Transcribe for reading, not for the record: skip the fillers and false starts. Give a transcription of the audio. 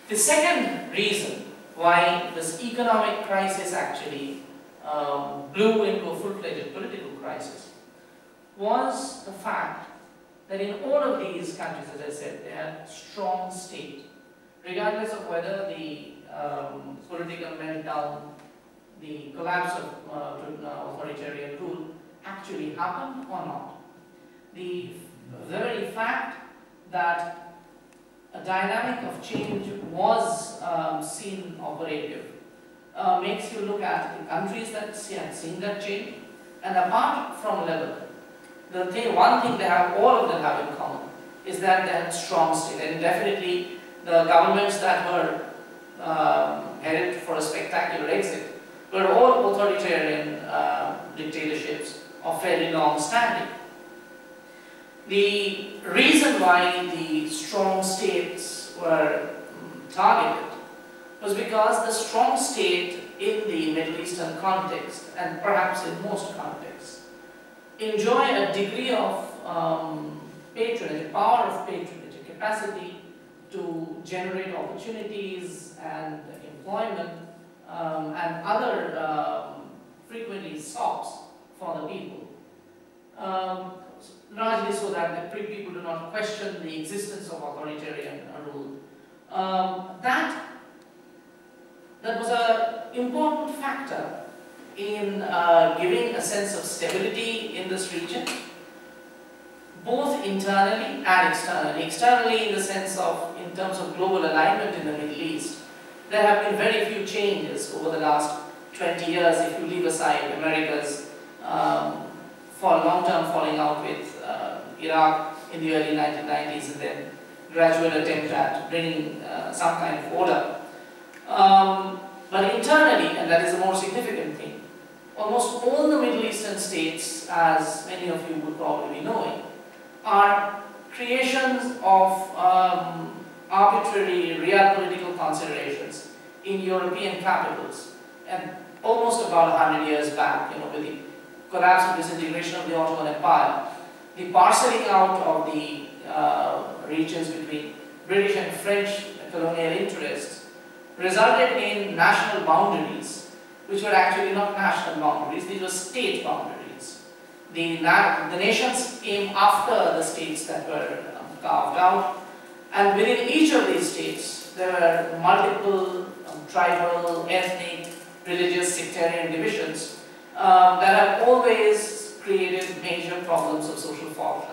The second reason why this economic crisis actually blew into a full-fledged political crisis was the fact that in all of these countries, as I said, they had strong state, regardless of whether the political meltdown, the collapse of authoritarian rule actually happened or not. The very fact that a dynamic of change was seen operative makes you look at the countries that had seen that change, and apart from Lebanon, one thing they have, all of them have in common, is that they had strong state, and definitely the governments that were headed for a spectacular exit were all authoritarian dictatorships of fairly long standing. The reason why the strong states were targeted was because the strong state in the Middle Eastern context, and perhaps in most contexts, enjoy a degree of patronage, a power of patronage, a capacity to generate opportunities and employment and other frequently stops for the people. Largely so that the people do not question the existence of authoritarian rule. That was an important factor in giving a sense of stability in this region, both internally and externally. Externally in the sense of, in terms of global alignment in the Middle East, there have been very few changes over the last 20 years if you leave aside America's for long-term falling out with Iraq in the early 1990s and then gradual attempt at bringing some kind of order. But internally, and that is the more significant thing, almost all the Middle Eastern states, as many of you would probably be knowing, are creations of arbitrary real political considerations in European capitals, and almost about 100 years back, with the collapse and disintegration of the Ottoman Empire, the parceling out of the regions between British and French colonial interests resulted in national boundaries, which were actually not national boundaries, these were state boundaries. The nations came after the states that were carved out, and within each of these states there were multiple tribal, ethnic, religious, sectarian divisions that have always created major problems of social fault